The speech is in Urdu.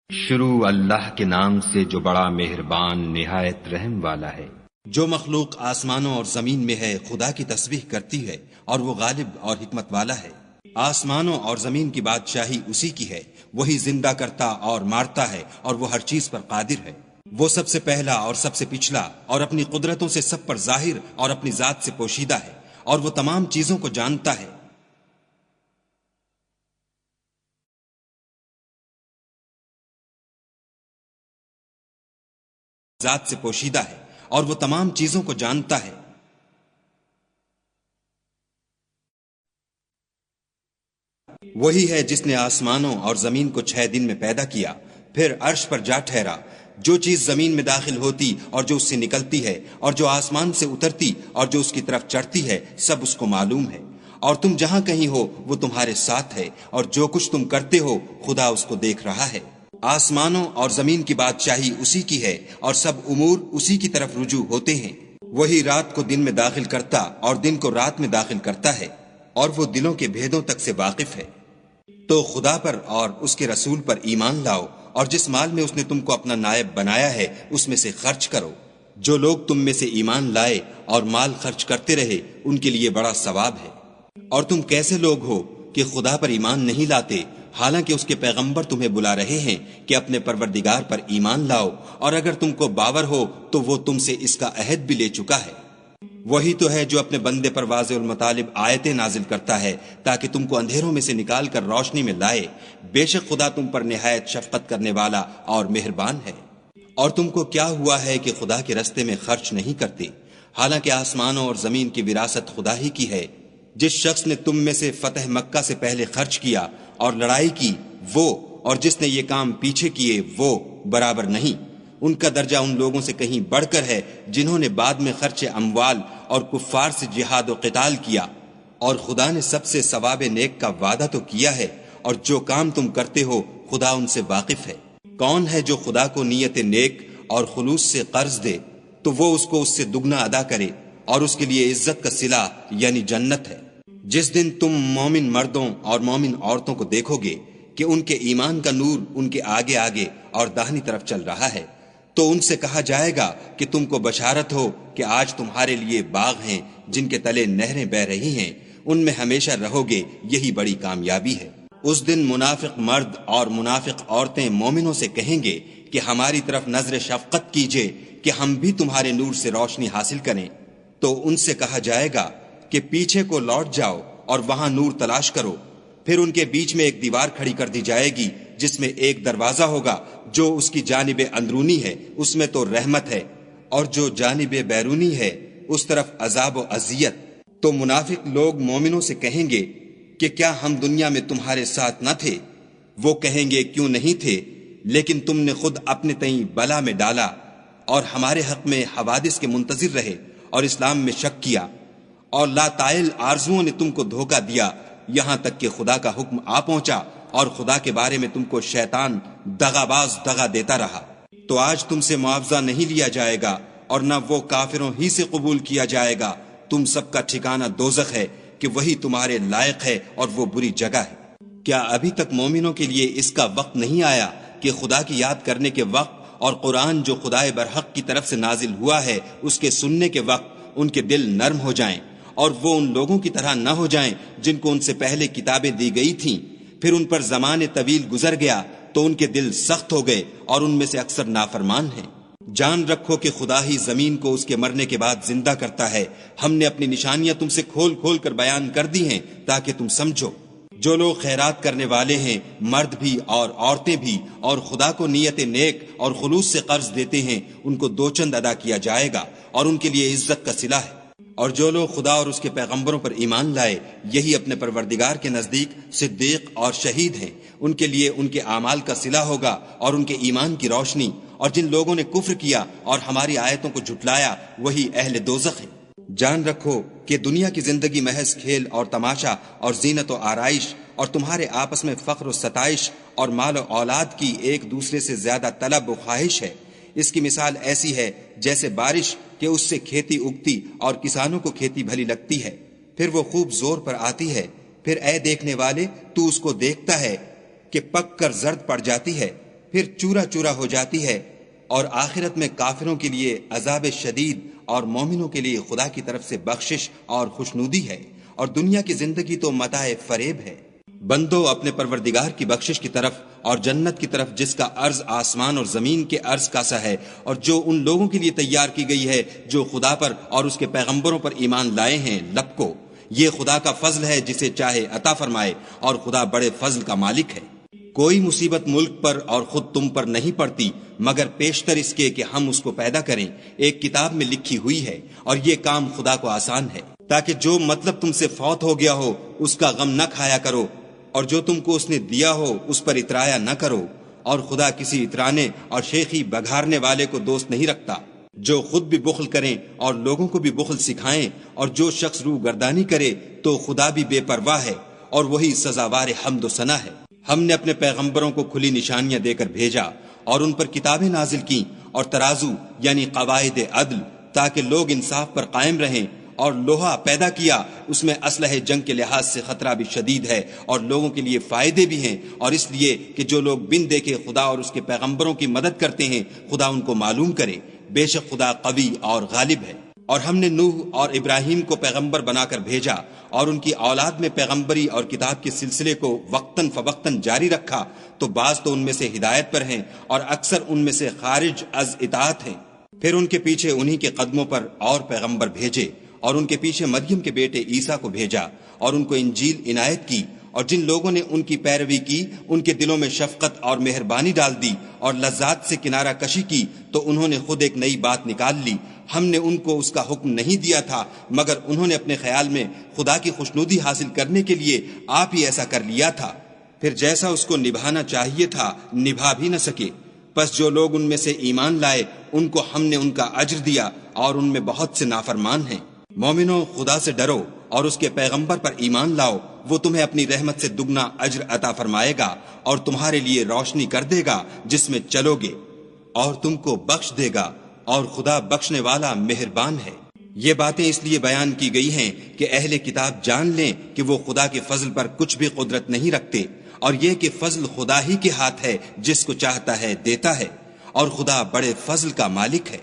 شروع اللہ کے نام سے جو بڑا مہربان نہایت رحم والا ہے۔ جو مخلوق آسمانوں اور زمین میں ہے خدا کی تسبیح کرتی ہے اور وہ غالب اور حکمت والا ہے۔ آسمانوں اور زمین کی بادشاہی اسی کی ہے، وہی زندہ کرتا اور مارتا ہے اور وہ ہر چیز پر قادر ہے۔ وہ سب سے پہلا اور سب سے پچھلا اور اپنی قدرتوں سے سب پر ظاہر اور اپنی ذات سے پوشیدہ ہے، اور وہ تمام چیزوں کو جانتا ہے۔ ذات سے پوشیدہ ہے اور وہ تمام چیزوں کو جانتا ہے۔ وہی ہے جس نے آسمانوں اور زمین کو 6 دن میں پیدا کیا، پھر عرش پر جا ٹھہرا۔ جو چیز زمین میں داخل ہوتی اور جو اس سے نکلتی ہے اور جو آسمان سے اترتی اور جو اس کی طرف چڑھتی ہے، سب اس کو معلوم ہے۔ اور تم جہاں کہیں ہو وہ تمہارے ساتھ ہے، اور جو کچھ تم کرتے ہو خدا اس کو دیکھ رہا ہے۔ آسمانوں اور زمین کی بادشاہی اسی کی ہے اور سب امور اسی کی طرف رجوع ہوتے ہیں۔ وہی رات کو دن میں داخل کرتا اور دن کو رات میں داخل کرتا ہے، اور وہ دلوں کے بھیدوں تک سے واقف ہے۔ تو خدا پر اور اس کے رسول پر ایمان لاؤ، اور جس مال میں اس نے تم کو اپنا نائب بنایا ہے اس میں سے خرچ کرو۔ جو لوگ تم میں سے ایمان لائے اور مال خرچ کرتے رہے ان کے لیے بڑا ثواب ہے۔ اور تم کیسے لوگ ہو کہ خدا پر ایمان نہیں لاتے، حالانکہ اس کے پیغمبر تمہیں بلا رہے ہیں کہ اپنے پروردگار پر ایمان لاؤ، اور اگر تم کو باور ہو تو وہ تم سے اس کا عہد بھی لے چکا ہے۔ وہی تو ہے جو اپنے بندے پر واضح المطالب آیتیں نازل کرتا ہے تاکہ تم کو اندھیروں میں سے نکال کر روشنی میں لائے۔ بے شک خدا تم پر نہایت شفقت کرنے والا اور مہربان ہے۔ اور تم کو کیا ہوا ہے کہ خدا کے رستے میں خرچ نہیں کرتے، حالانکہ آسمانوں اور زمین کی وراثت خدا ہی کی ہے۔ جس شخص نے تم میں سے فتح مکہ سے پہلے خرچ کیا اور لڑائی کی، وہ اور جس نے یہ کام پیچھے کیے وہ برابر نہیں۔ ان کا درجہ ان لوگوں سے کہیں بڑھ کر ہے جنہوں نے بعد میں خرچ اموال اور کفار سے جہاد و قتال کیا، اور خدا نے سب سے ثواب نیک کا وعدہ تو کیا ہے، اور جو کام تم کرتے ہو خدا ان سے واقف ہے۔ کون ہے جو خدا کو نیت نیک اور خلوص سے قرض دے تو وہ اس کو اس سے دگنا ادا کرے، اور اس کے لیے عزت کا صلہ یعنی جنت ہے۔ جس دن تم مومن مردوں اور مومن عورتوں کو دیکھو گے کہ ان کے ایمان کا نور ان کے آگے آگے اور داہنی طرف چل رہا ہے، تو ان سے کہا جائے گا کہ تم کو بشارت ہو کہ آج تمہارے لیے باغ ہیں جن کے تلے نہریں بہ رہی ہیں، ان میں ہمیشہ رہو گے، یہی بڑی کامیابی ہے۔ اس دن منافق مرد اور منافق عورتیں مومنوں سے کہیں گے کہ ہماری طرف نظر شفقت کیجئے کہ ہم بھی تمہارے نور سے روشنی حاصل کریں، تو ان سے کہا جائے گا کہ پیچھے کو لوٹ جاؤ اور وہاں نور تلاش کرو۔ پھر ان کے بیچ میں ایک دیوار کھڑی کر دی جائے گی جس میں ایک دروازہ ہوگا، جو اس کی جانب اندرونی ہے اس میں تو رحمت ہے، اور جو جانب بیرونی ہے اس طرف عذاب و اذیت۔ تو منافق لوگ مومنوں سے کہیں گے کہ کیا ہم دنیا میں تمہارے ساتھ نہ تھے؟ وہ کہیں گے کیوں نہیں تھے، لیکن تم نے خود اپنے تئیں بلا میں ڈالا اور ہمارے حق میں حوادث کے منتظر رہے اور اسلام میں شک کیا، اور لا طائل آرزوؤں نے تم کو دھوکہ دیا، یہاں تک کہ خدا کا حکم آ پہنچا اور خدا کے بارے میں تم کو شیطان دغاباز دغا دیتا رہا۔ تو آج تم سے معاوضہ نہیں لیا جائے گا اور نہ وہ کافروں ہی سے قبول کیا جائے گا۔ تم سب کا ٹھکانہ دوزخ ہے کہ وہی تمہارے لائق ہے اور وہ بری جگہ ہے۔ کیا ابھی تک مومنوں کے لیے اس کا وقت نہیں آیا کہ خدا کی یاد کرنے کے وقت اور قرآن جو خدائے برحق کی طرف سے نازل ہوا ہے اس کے سننے کے وقت ان کے دل نرم ہو جائیں، اور وہ ان لوگوں کی طرح نہ ہو جائیں جن کو ان سے پہلے کتابیں دی گئی تھیں، پھر ان پر زمانے طویل گزر گیا تو ان کے دل سخت ہو گئے اور ان میں سے اکثر نافرمان ہیں۔ جان رکھو کہ خدا ہی زمین کو اس کے مرنے کے بعد زندہ کرتا ہے۔ ہم نے اپنی نشانیاں تم سے کھول کھول کر بیان کر دی ہیں تاکہ تم سمجھو۔ جو لوگ خیرات کرنے والے ہیں، مرد بھی اور عورتیں بھی، اور خدا کو نیت نیک اور خلوص سے قرض دیتے ہیں، ان کو 2 چند ادا کیا جائے گا اور ان کے لیے عزت کا صلہ ہے۔ اور جو لوگ خدا اور اس کے پیغمبروں پر ایمان لائے، یہی اپنے پروردگار کے نزدیک صدیق اور شہید ہیں، ان کے لیے ان کے اعمال کا صلہ ہوگا اور ان کے ایمان کی روشنی۔ اور جن لوگوں نے کفر کیا اور ہماری آیتوں کو جھٹلایا وہی اہل دوزخ ہیں۔ جان رکھو کہ دنیا کی زندگی محض کھیل اور تماشا اور زینت و آرائش اور تمہارے آپس میں فخر و ستائش اور مال و اولاد کی ایک دوسرے سے زیادہ طلب و خواہش ہے۔ اس کی مثال ایسی ہے جیسے بارش کہ اس سے کھیتی اگتی اور کسانوں کو کھیتی بھلی لگتی ہے، پھر وہ خوب زور پر آتی ہے، پھر اے دیکھنے والے تو اس کو دیکھتا ہے کہ پک کر زرد پڑ جاتی ہے، پھر چورا چورا ہو جاتی ہے، اور آخرت میں کافروں کے لیے عذاب شدید اور مومنوں کے لیے خدا کی طرف سے بخشش اور خوشنودی ہے، اور دنیا کی زندگی تو متاع فریب ہے۔ بندو اپنے پروردگار کی بخشش کی طرف اور جنت کی طرف جس کا عرض آسمان اور زمین کے عرض کا سا ہے، اور جو ان لوگوں کے لیے تیار کی گئی ہے جو خدا پر اور اس کے پیغمبروں پر ایمان لائے ہیں، لپکو۔ یہ خدا کا فضل ہے جسے چاہے عطا فرمائے، اور خدا بڑے فضل کا مالک ہے۔ کوئی مصیبت ملک پر اور خود تم پر نہیں پڑتی مگر پیشتر اس کے کہ ہم اس کو پیدا کریں، ایک کتاب میں لکھی ہوئی ہے، اور یہ کام خدا کو آسان ہے، تاکہ جو مطلب تم سے فوت ہو گیا ہو اس کا غم نہ کھایا کرو، اور جو تم کو اس نے دیا ہو اس پر اترایا نہ کرو، اور خدا کسی اترانے اور شیخی بگھارنے والے کو دوست نہیں رکھتا۔ جو خود بھی بخل کریں اور لوگوں کو بھی بخل سکھائیں، اور جو شخص روح گردانی کرے تو خدا بھی بے پرواہ ہے، اور وہی سزاوار حمد و ثنا ہے۔ ہم نے اپنے پیغمبروں کو کھلی نشانیاں دے کر بھیجا، اور ان پر کتابیں نازل کیں اور ترازو یعنی قواعد عدل، تاکہ لوگ انصاف پر قائم رہیں، اور لوہا پیدا کیا، اس میں اسلحہ جنگ کے لحاظ سے خطرہ بھی شدید ہے اور لوگوں کے لیے فائدے بھی ہیں، اور اس لیے کہ جو لوگ بن دیکھے خدا اور اس کے پیغمبروں کی مدد کرتے ہیں خدا ان کو معلوم کرے، بے شک خدا قوی اور غالب ہے۔ اور ہم نے نوح اور ابراہیم کو پیغمبر بنا کر بھیجا، اور ان کی اولاد میں پیغمبری اور کتاب کے سلسلے کو وقتاً فوقتاً جاری رکھا، تو بعض تو ان میں سے ہدایت پر ہیں اور اکثر ان میں سے خارج از اطاعت ہیں۔ پھر ان کے پیچھے انہی کے قدموں پر اور پیغمبر بھیجے، اور ان کے پیچھے مریم کے بیٹے عیسیٰ کو بھیجا، اور ان کو انجیل عنایت کی، اور جن لوگوں نے ان کی پیروی کی ان کے دلوں میں شفقت اور مہربانی ڈال دی اور لذات سے کنارہ کشی کی، تو انہوں نے خود ایک نئی بات نکال لی۔ ہم نے ان کو اس کا حکم نہیں دیا تھا مگر انہوں نے اپنے خیال میں خدا کی خوشنودی حاصل کرنے کے لیے آپ ہی ایسا کر لیا تھا، پھر جیسا اس کو نبھانا چاہیے تھا نبھا بھی نہ سکے۔ پس جو لوگ ان میں سے ایمان لائے ان کو ہم نے ان کا اجر دیا، اور ان میں بہت سے نافرمان ہیں۔ مومنو، خدا سے ڈرو اور اس کے پیغمبر پر ایمان لاؤ، وہ تمہیں اپنی رحمت سے دگنا اجر عطا فرمائے گا، اور تمہارے لیے روشنی کر دے گا جس میں چلو گے، اور تم کو بخش دے گا، اور خدا بخشنے والا مہربان ہے۔ یہ باتیں اس لیے بیان کی گئی ہیں کہ اہل کتاب جان لیں کہ وہ خدا کے فضل پر کچھ بھی قدرت نہیں رکھتے، اور یہ کہ فضل خدا ہی کے ہاتھ ہے، جس کو چاہتا ہے دیتا ہے، اور خدا بڑے فضل کا مالک ہے۔